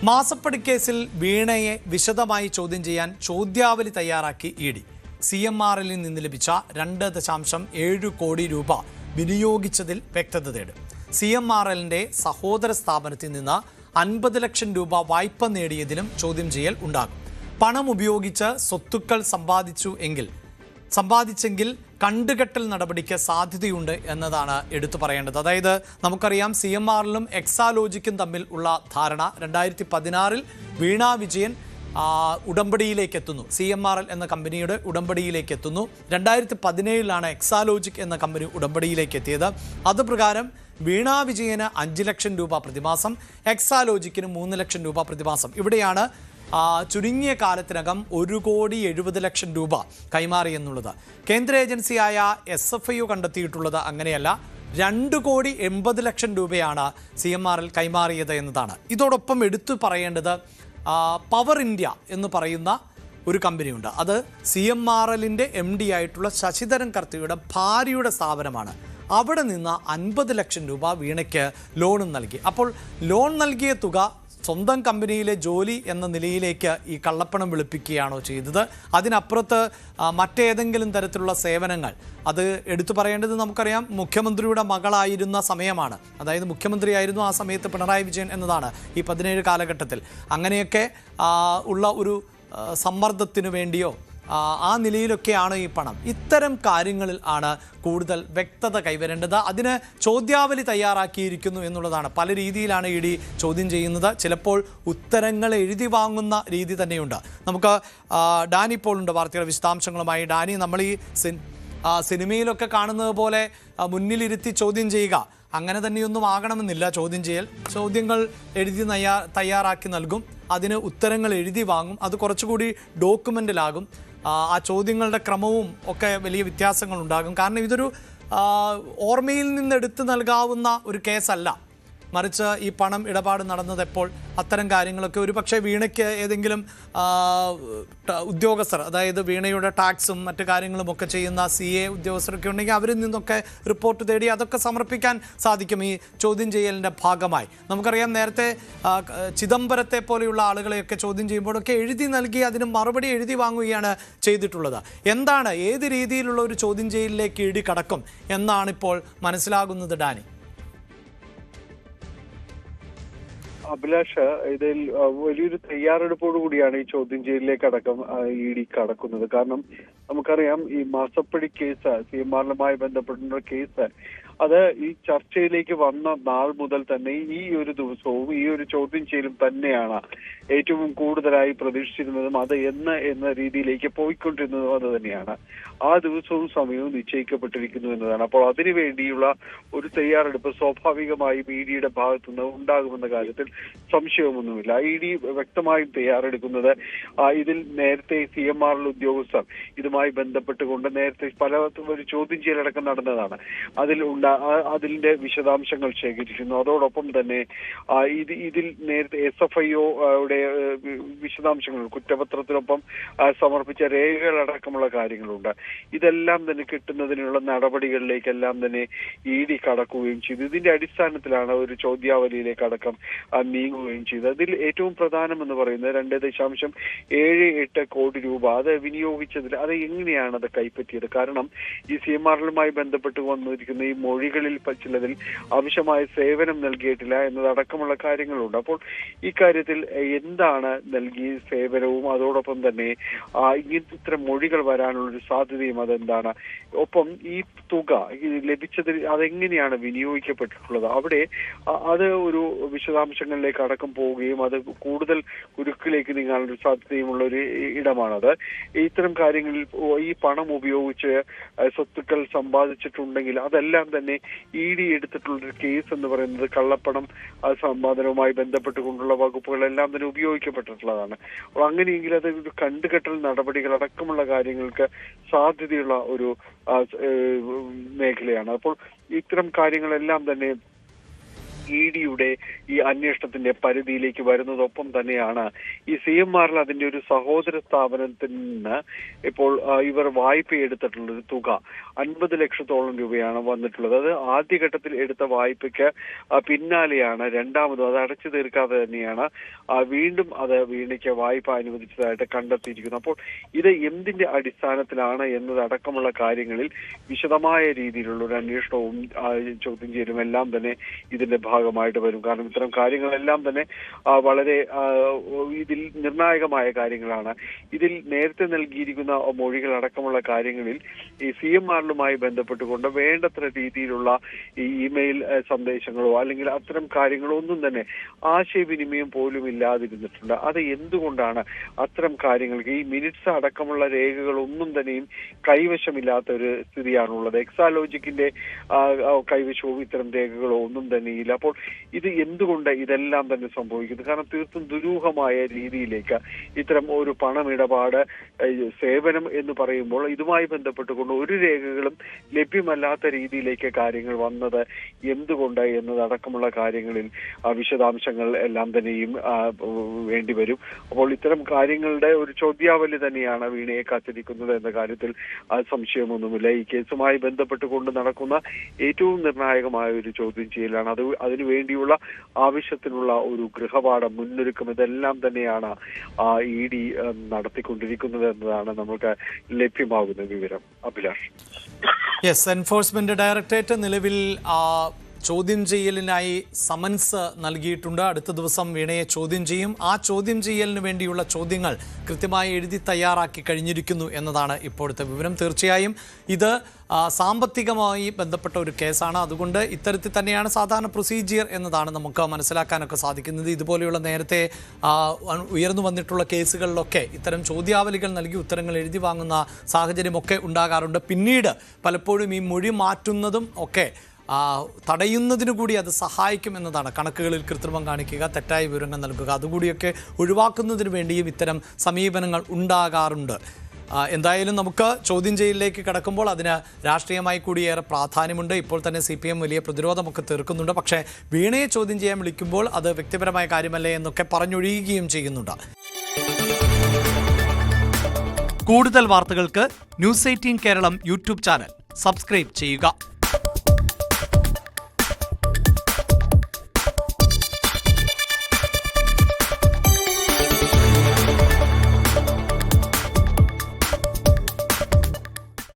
മാസപ്പടി കേസിൽ വീണയെ വിശദമായി ചോദ്യം ചെയ്യാൻ ചോദ്യാവലി തയ്യാറാക്കി ഇ ഡി. CMRL നിന്ന് ലഭിച്ച 2.7 കോടി രൂപ വിനിയോഗിച്ചതിൽ വ്യക്തത തേടും. CMRLന്റെ സഹോദര സ്ഥാപനത്തിൽ നിന്ന് 50 ലക്ഷം രൂപ വായ്പ നേടിയതിലും ചോദ്യം ചെയ്യൽ ഉണ്ടാകും. പണം ഉപയോഗിച്ച് സ്വത്തുക്കൾ സമ്പാദിച്ചെങ്കിൽ കണ്ടുകെട്ടൽ നടപടിക്ക് സാധ്യതയുണ്ട് എന്നതാണ് എടുത്തു പറയേണ്ടത്. അതായത് നമുക്കറിയാം, CMRLും എക്സാലോജിക്കും തമ്മിൽ ഉള്ള ധാരണ 2016 വീണ വിജയൻ ഉടമ്പടിയിലേക്ക് എത്തുന്നു. CMRL എന്ന കമ്പനിയുടെ ഉടമ്പടിയിലേക്ക് എത്തുന്നു. 2017 എക്സാലോജിക് എന്ന കമ്പനി ഉടമ്പടിയിലേക്ക് എത്തിയത്. അതുപ്രകാരം വീണ വിജയന് 5 ലക്ഷം രൂപ പ്രതിമാസം, എക്സാലോജിക്കിന് 3 ലക്ഷം രൂപ പ്രതിമാസം. ഇവിടെയാണ് ചുരുങ്ങിയ കാലത്തിനകം 1,70,00,000 രൂപ കൈമാറി എന്നുള്ളത്. കേന്ദ്ര ഏജൻസിയായ SFIO കണ്ടെത്തിയിട്ടുള്ളത് അങ്ങനെയല്ല. 2,80,00,000 രൂപയാണ് CMRL കൈമാറിയത് എന്നതാണ്. ഇതോടൊപ്പം എടുത്തു പറയേണ്ടത് പവർ ഇന്ത്യ എന്ന് പറയുന്ന ഒരു കമ്പനിയുണ്ട്. അത് CMRLന്റെ MD ആയിട്ടുള്ള ശശിധരൻ കർത്തിയുടെ ഭാര്യയുടെ സ്ഥാപനമാണ്. അവിടെ നിന്ന് 50 ലക്ഷം രൂപ വീണയ്ക്ക് ലോണും നൽകി. അപ്പോൾ ലോൺ നൽകിയ തുക സ്വന്തം കമ്പനിയിലെ ജോലി എന്ന നിലയിലേക്ക് ഈ കള്ളപ്പണം വെളുപ്പിക്കുകയാണോ ചെയ്തത്? അതിനപ്പുറത്ത് മറ്റേതെങ്കിലും തരത്തിലുള്ള സേവനങ്ങൾ, അത് എടുത്തു പറയേണ്ടത് നമുക്കറിയാം, മുഖ്യമന്ത്രിയുടെ മകളായിരുന്ന സമയമാണ്. അതായത് മുഖ്യമന്ത്രിയായിരുന്നു ആ സമയത്ത് പിണറായി വിജയൻ എന്നതാണ് ഈ 17 കാലഘട്ടത്തിൽ. അങ്ങനെയൊക്കെ ഉള്ള ഒരു സമ്മർദ്ദത്തിനു വേണ്ടിയോ ആ നിലയിലൊക്കെയാണ് ഈ പണം. ഇത്തരം കാര്യങ്ങളിൽ ആണ് കൂടുതൽ വ്യക്തത കൈവരേണ്ടത്. അതിന് ചോദ്യാവലി തയ്യാറാക്കിയിരിക്കുന്നു എന്നുള്ളതാണ്. പല രീതിയിലാണ് ഇ ഡി ചോദ്യം ചെയ്യുന്നത്. ചിലപ്പോൾ ഉത്തരങ്ങൾ എഴുതി വാങ്ങുന്ന രീതി തന്നെയുണ്ട്. നമുക്ക് ഡാനി ഇപ്പോൾ ഉണ്ട് വാർത്തയുടെ വിശദാംശങ്ങളുമായി. ഡാനി, നമ്മൾ ഈ സിനിമയിലൊക്കെ കാണുന്നത് പോലെ മുന്നിലിരുത്തി ചോദ്യം ചെയ്യുക, അങ്ങനെ തന്നെയൊന്നും ആകണമെന്നില്ല ചോദ്യം ചെയ്യൽ. ചോദ്യങ്ങൾ എഴുതി തയ്യാറാക്കി നൽകും, അതിന് ഉത്തരങ്ങൾ എഴുതി വാങ്ങും, അത് കുറച്ചുകൂടി ഡോക്യുമെൻ്റിലാകും. ആ ചോദ്യങ്ങളുടെ ക്രമവും ഒക്കെ വലിയ വ്യത്യാസങ്ങളുണ്ടാകും. കാരണം ഇതൊരു ഓർമ്മയിൽ നിന്നെടുത്ത് നൽകാവുന്ന ഒരു കേസല്ല. മറിച്ച് ഈ പണം ഇടപാട് നടന്നത് എപ്പോൾ, അത്തരം കാര്യങ്ങളൊക്കെ ഒരു പക്ഷേ വീണയ്ക്ക് ഏതെങ്കിലും ഉദ്യോഗസ്ഥർ, അതായത് വീണയുടെ ടാക്സും മറ്റു കാര്യങ്ങളും ഒക്കെ ചെയ്യുന്ന CA ഉദ്യോഗസ്ഥരൊക്കെ ഉണ്ടെങ്കിൽ അവരിൽ നിന്നൊക്കെ റിപ്പോർട്ട് തേടി അതൊക്കെ സമർപ്പിക്കാൻ സാധിക്കും ഈ ചോദ്യം ചെയ്യലിൻ്റെ ഭാഗമായി. നമുക്കറിയാം, നേരത്തെ ചിദംബരത്തെ പോലെയുള്ള ആളുകളെയൊക്കെ ചോദ്യം ചെയ്യുമ്പോഴൊക്കെ എഴുതി നൽകി അതിന് മറുപടി എഴുതി വാങ്ങുകയാണ് ചെയ്തിട്ടുള്ളത്. എന്താണ്, ഏത് രീതിയിലുള്ള ഒരു ചോദ്യം ചെയ്യലിലേക്ക് ഇടി കടക്കും എന്നാണിപ്പോൾ മനസ്സിലാകുന്നത് ഡാനി? അഭിലാഷ്, ഇതിൽ വലിയൊരു തയ്യാറെടുപ്പോടു കൂടിയാണ് ഈ ചോദ്യം ചെയ്യലിലേക്ക് അടക്കം ED കടക്കുന്നത്. കാരണം നമുക്കറിയാം, ഈ മാസപ്പടി കേസ്, CMRLുമായി ബന്ധപ്പെട്ടുള്ള കേസ്, അത് ഈ ചർച്ചയിലേക്ക് വന്ന നാൾ മുതൽ തന്നെ ഈ ഒരു ദിവസവും ഈ ഒരു ചോദ്യം ചെയ്യലും തന്നെയാണ് ഏറ്റവും കൂടുതലായി പ്രതീക്ഷിച്ചിരുന്നതും അത് എന്ന രീതിയിലേക്ക് പോയിക്കൊണ്ടിരുന്നതും അത് തന്നെയാണ്. ആ ദിവസവും സമയവും നിശ്ചയിക്കപ്പെട്ടിരിക്കുന്നു എന്നതാണ്. അപ്പോൾ അതിനു വേണ്ടിയുള്ള ഒരു തയ്യാറെടുപ്പ് സ്വാഭാവികമായും EDയുടെ ഭാഗത്തുനിന്ന് ഉണ്ടാകുമെന്ന കാര്യത്തിൽ സംശയമൊന്നുമില്ല. ED വ്യക്തമായും തയ്യാറെടുക്കുന്നത് ഇതിൽ നേരത്തെ CMRL ഉദ്യോഗസ്ഥർ ഇതുമായി ബന്ധപ്പെട്ടുകൊണ്ട് നേരത്തെ പല ഒരു ചോദ്യം ചെയ്യലടക്കം നടന്നതാണ്. അതിന്റെ വിശദാംശങ്ങൾ ശേഖരിക്കുന്നു. അതോടൊപ്പം തന്നെ ഇതിൽ നേരത്തെ SFIOയുടെ വിശദാംശങ്ങൾ, കുറ്റപത്രത്തിനൊപ്പം സമർപ്പിച്ച രേഖകളടക്കമുള്ള കാര്യങ്ങളുണ്ട്. ഇതെല്ലാം തന്നെ കിട്ടുന്നതിനുള്ള നടപടികളിലേക്കെല്ലാം തന്നെ ED കടക്കുകയും ചെയ്തു. ഇതിന്റെ അടിസ്ഥാനത്തിലാണ് ഒരു ചോദ്യാവലിയിലേക്ക് അടക്കം നീങ്ങുകയും ചെയ്തത്. അതിൽ ഏറ്റവും പ്രധാനം എന്ന് പറയുന്നത് 2.78 കോടി രൂപ അത് വിനിയോഗിച്ചതിൽ അത് എങ്ങനെയാണ് അത് കൈപ്പറ്റിയത്? കാരണം ഈ CMRLുമായി ബന്ധപ്പെട്ട് വന്നിരിക്കുന്ന ഈ മൊഴികളിൽ ചിലതിൽ ആവശ്യമായ സേവനം നൽകിയിട്ടില്ല എന്നതടക്കമുള്ള കാര്യങ്ങളുണ്ട്. അപ്പോൾ ഈ കാര്യത്തിൽ എന്താണ് നൽകിയ സേവനവും അതോടൊപ്പം തന്നെ ഇത്തരം മൊഴികൾ വരാനുള്ളൊരു സാധ്യതയും അതെന്താണ്? ഒപ്പം ഈ തുക ലഭിച്ചതിൽ അതെങ്ങനെയാണ് വിനിയോഗിക്കപ്പെട്ടിട്ടുള്ളത്? അവിടെ അത് ഒരു വിശദാംശങ്ങളിലേക്ക് അടക്കം പോവുകയും അത് കൂടുതൽ കുരുക്കിലേക്ക് നീങ്ങാനൊരു സാധ്യതയുമുള്ള ഒരു ഇടമാണത്. ഇത്തരം കാര്യങ്ങളിൽ ഈ പണം ഉപയോഗിച്ച് സ്വത്തുക്കൾ സമ്പാദിച്ചിട്ടുണ്ടെങ്കിൽ അതെല്ലാം തന്നെ ED എടുത്തിട്ടുള്ളൊരു കേസ് എന്ന് പറയുന്നത് കള്ളപ്പണം സമ്പാദനവുമായി ബന്ധപ്പെട്ടുകൊണ്ടുള്ള വകുപ്പുകളെല്ലാം തന്നെ ഉപയോഗിക്കപ്പെട്ടിട്ടുള്ളതാണ്. അപ്പോൾ അങ്ങനെയെങ്കിൽ അത് ഒരു കണ്ടുകെട്ടൽ നടപടികൾ അടക്കമുള്ള കാര്യങ്ങൾക്ക് സാധ്യതയുള്ള ഒരു മേഖലയാണ്. അപ്പോൾ ഇത്തരം കാര്യങ്ങളെല്ലാം തന്നെ ED-യുടെ ഈ അന്വേഷണത്തിന്റെ പരിധിയിലേക്ക് വരുന്നതൊപ്പം തന്നെയാണ് ഈ CMRL അതിന്റെ ഒരു സഹോദര സ്ഥാപനത്തിൽ നിന്ന് ഇപ്പോൾ ഇവർ വായ്പ എടുത്തിട്ടുള്ളൊരു തുക 50 ലക്ഷത്തോളം രൂപയാണ് വന്നിട്ടുള്ളത്. അത് ആദ്യഘട്ടത്തിൽ എടുത്ത വായ്പയ്ക്ക് പിന്നാലെയാണ് രണ്ടാമതും അത് അടച്ചു തീർക്കാതെ തന്നെയാണ് വീണ്ടും അത് വീണയ്ക്ക് വായ്പ അനുവദിച്ചതായിട്ട് കണ്ടെത്തിയിരിക്കുന്നു. അപ്പോൾ ഇത് എന്തിന്റെ അടിസ്ഥാനത്തിലാണ് എന്നതടക്കമുള്ള കാര്യങ്ങളിൽ വിശദമായ രീതിയിലുള്ള ഒരു അന്വേഷണവും ചോദ്യം ചെയ്യലും എല്ലാം തന്നെ ഇതിന്റെ ഭാഗമായിട്ട് വരും. കാരണം ഇത്തരം കാര്യങ്ങളെല്ലാം തന്നെ വളരെ ഇതിൽ നിർണായകമായ കാര്യങ്ങളാണ്. ഇതിൽ നേരത്തെ നൽകിയിരിക്കുന്ന മൊഴികൾ അടക്കമുള്ള കാര്യങ്ങളിൽ ഈ CMRലുമായി ബന്ധപ്പെട്ടുകൊണ്ട് വേണ്ടത്ര രീതിയിലുള്ള ഈ ഇമെയിൽ സന്ദേശങ്ങളോ അല്ലെങ്കിൽ അത്തരം കാര്യങ്ങളോ ഒന്നും തന്നെ ആശയവിനിമയം പോലും ഇല്ലാതിരുന്നിട്ടുണ്ട്. അത് എന്തുകൊണ്ടാണ് അത്തരം കാര്യങ്ങൾക്ക് ഈ മിനിറ്റ്സ് അടക്കമുള്ള രേഖകളൊന്നും തന്നെയും കൈവശമില്ലാത്ത ഒരു സ്ഥിതിയാണുള്ളത്. എക്സാലോജിക്കിന്റെ കൈവശവും ഇത്തരം രേഖകളോ ഒന്നും തന്നെയില്ല. അപ്പോൾ ഇത് എന്തുകൊണ്ട് ഇതെല്ലാം തന്നെ സംഭവിക്കുന്നു? കാരണം തീർത്തും ദുരൂഹമായ രീതിയിലേക്ക് ഇത്തരം ഒരു പണമിടപാട് സേവനം എന്ന് പറയുമ്പോൾ ഇതുമായി ബന്ധപ്പെട്ടുകൊണ്ട് ഒരു രേഖകളും ലഭ്യമല്ലാത്ത രീതിയിലേക്ക് കാര്യങ്ങൾ വന്നത് എന്തുകൊണ്ട് എന്നതടക്കമുള്ള കാര്യങ്ങളിൽ വിശദാംശങ്ങൾ എല്ലാം തന്നെയും വേണ്ടിവരും. അപ്പോൾ ഇത്തരം കാര്യങ്ങളുടെ ഒരു ചോദ്യാവലി തന്നെയാണ് വീണയെ കാത്തിരിക്കുന്നത് എന്ന കാര്യത്തിൽ സംശയമൊന്നുമില്ല. ഈ കേസുമായി ബന്ധപ്പെട്ടുകൊണ്ട് നടക്കുന്ന ഏറ്റവും നിർണായകമായ ഒരു ചോദ്യം ചെയ്യലാണ്. അതിനു വേണ്ടിയുള്ള ആവശ്യത്തിനുള്ള ഒരു ഗൃഹപാഠം മുന്നൊരുക്കം ഇതെല്ലാം തന്നെയാണ് ED നടത്തിക്കൊണ്ടിരിക്കുന്നത് എന്നതാണ് നമുക്ക് ലഭ്യമാകുന്ന വിവരം. അഭിലാഷ്. യെസ്, എൻഫോഴ്സ്മെന്റ് ഡയറക്ടറേറ്റ് നിലവിൽ ചോദ്യം ചെയ്യലിനായി സമൻസ് നൽകിയിട്ടുണ്ട്. അടുത്ത ദിവസം വീണയെ ചോദ്യം ചെയ്യും. ആ ചോദ്യം ചെയ്യലിന് വേണ്ടിയുള്ള ചോദ്യങ്ങൾ കൃത്യമായി എഴുതി തയ്യാറാക്കി കഴിഞ്ഞിരിക്കുന്നു എന്നതാണ് ഇപ്പോഴത്തെ വിവരം. തീർച്ചയായും ഇത് സാമ്പത്തികമായി ബന്ധപ്പെട്ട ഒരു കേസാണ്. അതുകൊണ്ട് ഇത്തരത്തിൽ തന്നെയാണ് സാധാരണ പ്രൊസീജിയർ എന്നതാണ് നമുക്ക് മനസ്സിലാക്കാനൊക്കെ സാധിക്കുന്നത്. ഇതുപോലെയുള്ള നേരത്തെ ഉയർന്നു വന്നിട്ടുള്ള കേസുകളിലൊക്കെ ഇത്തരം ചോദ്യാവലികൾ നൽകി ഉത്തരങ്ങൾ എഴുതി വാങ്ങുന്ന സാഹചര്യമൊക്കെ ഉണ്ടാകാറുണ്ട്. പിന്നീട് പലപ്പോഴും ഈ മൊഴി മാറ്റുന്നതും ഒക്കെ തടയുന്നതിനു കൂടി അത് സഹായിക്കും എന്നതാണ്. കണക്കുകളിൽ കൃത്രിമം കാണിക്കുക, തെറ്റായ വിവരങ്ങൾ നൽകുക, അതുകൂടിയൊക്കെ ഒഴിവാക്കുന്നതിന് വേണ്ടിയും ഇത്തരം സമീപനങ്ങൾ ഉണ്ടാകാറുണ്ട്. എന്തായാലും നമുക്ക് ചോദ്യം ചെയ്യലിലേക്ക് കടക്കുമ്പോൾ അതിന് രാഷ്ട്രീയമായി കൂടി ഏറെ പ്രാധാന്യമുണ്ട്. ഇപ്പോൾ തന്നെ CPM വലിയ പ്രതിരോധമൊക്കെ തീർക്കുന്നുണ്ട്. പക്ഷേ വീണയെ ചോദ്യം ചെയ്യാൻ വിളിക്കുമ്പോൾ അത് വ്യക്തിപരമായ കാര്യമല്ലേ എന്നൊക്കെ പറഞ്ഞൊഴിയുകയും ചെയ്യുന്നുണ്ട്. കൂടുതൽ വാർത്തകൾക്ക് News 18 Keralam YouTube channel subscribe ചെയ്യുക.